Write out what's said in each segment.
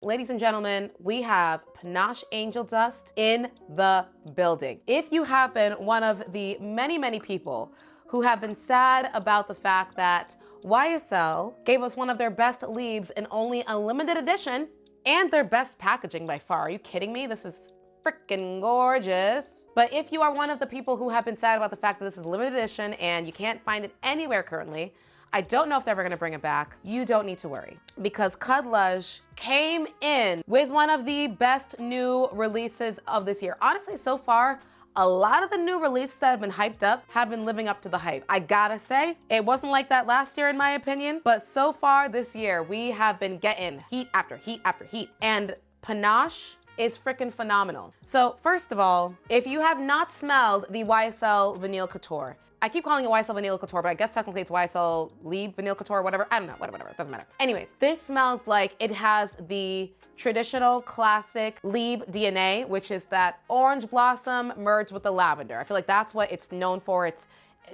Ladies and gentlemen, we have Panache Angel Dust in the building. If you have been one of the many people who have been sad about the fact that YSL gave us one of their best leaves in only a limited edition and their best packaging by far. Are you kidding me? This is freaking gorgeous. But if you are one of the people who have been sad about the fact that this is limited edition and you can't find it anywhere currently, I don't know if they're ever gonna bring it back. You don't need to worry, because Khadlaj came in with one of the best new releases of this year. Honestly, so far, a lot of the new releases that have been hyped up have been living up to the hype. I gotta say, it wasn't like that last year in my opinion, but so far this year, we have been getting heat after heat after heat. And Panache is freaking phenomenal. So first of all, if you have not smelled the YSL Vanille Couture, I keep calling it YSL Vanille Couture, but I guess technically it's YSL Libre Vanille Couture, whatever. I don't know, whatever, it doesn't matter. Anyways, this smells like it has the traditional classic Libre DNA, which is that orange blossom merged with the lavender. I feel like that's what it's known for. It's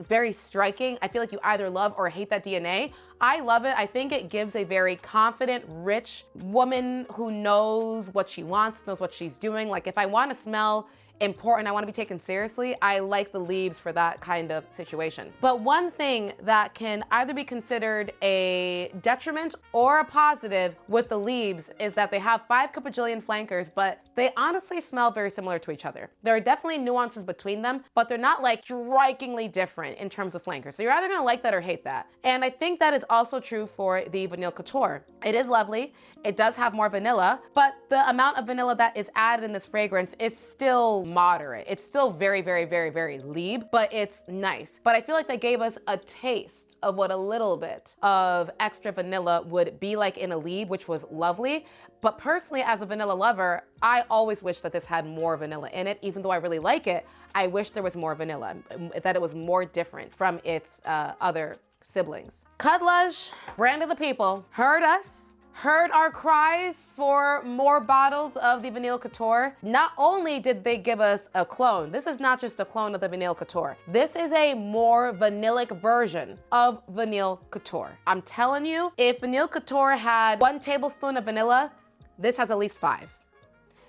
very striking. I feel like you either love or hate that DNA. I love it. I think it gives a very confident, rich woman who knows what she wants, knows what she's doing. Like if I want to smell important, I want to be taken seriously, I like the leaves for that kind of situation. But one thing that can either be considered a detriment or a positive with the leaves is that they have 5 capajillion flankers, but they honestly smell very similar to each other. There are definitely nuances between them, but they're not like strikingly different in terms of flankers. So you're either gonna like that or hate that. And I think that is also true for the Vanille Couture. It is lovely. It does have more vanilla, but the amount of vanilla that is added in this fragrance is still moderate. It's still very Libre, but it's nice. But I feel like they gave us a taste of what a little bit of extra vanilla would be like in a Libre, which was lovely. But personally, as a vanilla lover, I always wish that this had more vanilla in it. Even though I really like it, I wish there was more vanilla, that it was more different from its other siblings. Khadlaj, brand of the people, heard us, heard our cries for more bottles of the Vanille Couture. Not only did they give us a clone, this is not just a clone of the Vanille Couture. This is a more vanillic version of Vanille Couture. I'm telling you, if Vanille Couture had 1 tablespoon of vanilla, this has at least 5.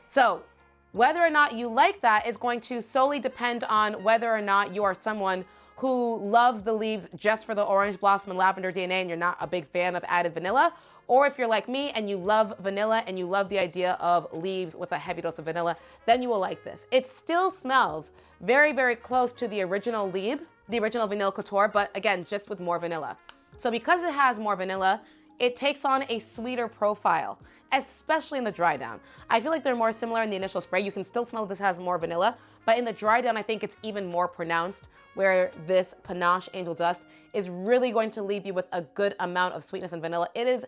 So whether or not you like that is going to solely depend on whether or not you are someone who loves the leaves just for the orange blossom and lavender DNA and you're not a big fan of added vanilla, or if you're like me and you love vanilla and you love the idea of leaves with a heavy dose of vanilla, then you will like this. It still smells very close to the original Libre, the original Vanille Couture, but again, just with more vanilla. So because it has more vanilla, it takes on a sweeter profile, especially in the dry down. I feel like they're more similar in the initial spray. You can still smell this has more vanilla, but in the dry down, I think it's even more pronounced, where this Panache Angel Dust is really going to leave you with a good amount of sweetness and vanilla. It is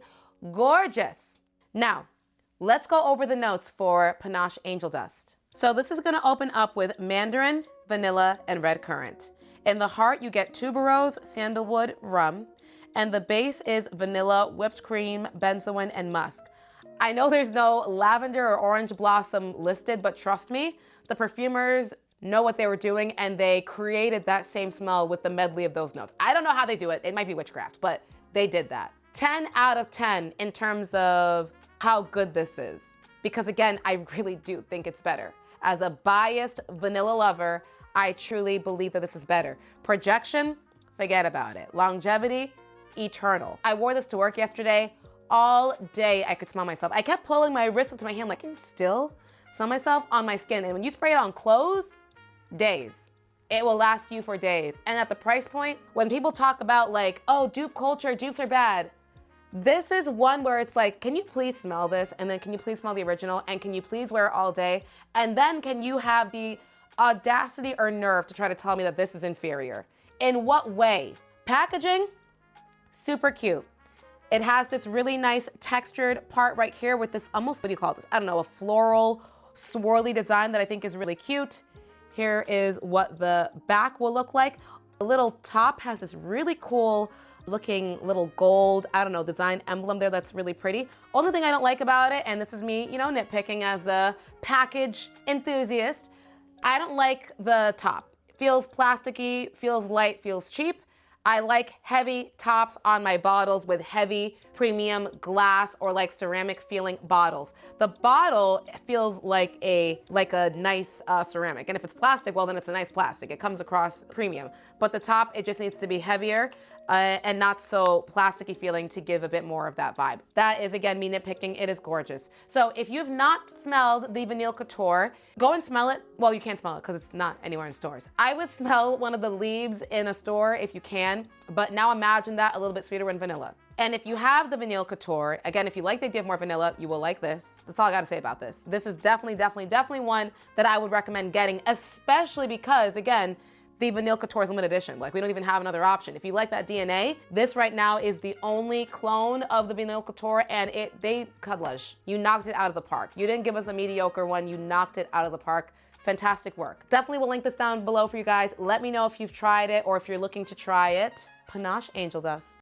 gorgeous. Now, let's go over the notes for Panache Angel Dust. So this is gonna open up with mandarin, vanilla, and red currant. In the heart, you get tuberose, sandalwood, rum, and the base is vanilla, whipped cream, benzoin, and musk. I know there's no lavender or orange blossom listed, but trust me, the perfumers know what they were doing and they created that same smell with the medley of those notes. I don't know how they do it. It might be witchcraft, but they did that. 10 out of 10 in terms of how good this is. Because again, I really do think it's better. As a biased vanilla lover, I truly believe that this is better. Projection, forget about it. Longevity, eternal. I wore this to work yesterday. All day I could smell myself. I kept pulling my wrist up to my hand like, I can still smell myself on my skin. And when you spray it on clothes, days. It will last you for days. And at the price point, when people talk about like, oh, dupe culture, dupes are bad, this is one where it's like, can you please smell this? And then can you please smell the original? And can you please wear it all day? And then can you have the audacity or nerve to try to tell me that this is inferior? In what way? Packaging, super cute. It has this really nice textured part right here with this almost, what do you call this? I don't know, a floral swirly design that I think is really cute. Here is what the back will look like. The little top has this really cool looking little gold, I don't know, design emblem there that's really pretty. Only thing I don't like about it, and this is me, you know, nitpicking as a package enthusiast, I don't like the top. Feels plasticky, feels light, feels cheap. I like heavy tops on my bottles with heavy premium glass or like ceramic feeling bottles. The bottle feels like a nice ceramic. And if it's plastic, well, then it's a nice plastic. It comes across premium. But the top, it just needs to be heavier and not so plasticky feeling to give a bit more of that vibe. That is, again, me nitpicking. It is gorgeous. So if you have not smelled the Vanille Couture, go and smell it. Well, you can't smell it because it's not anywhere in stores. I would smell one of the leaves in a store if you can, but now imagine that a little bit sweeter in vanilla. And if you have the Vanille Couture, again, if you like the idea of more vanilla, you will like this. That's all I gotta say about this. This is definitely one that I would recommend getting, especially because, again, the Vanille Couture is limited edition. Like, we don't even have another option. If you like that DNA, this right now is the only clone of the Vanille Couture, and Khadlaj, you knocked it out of the park. You didn't give us a mediocre one, you knocked it out of the park. Fantastic work. Definitely will link this down below for you guys. Let me know if you've tried it or if you're looking to try it. Panache Angel Dust.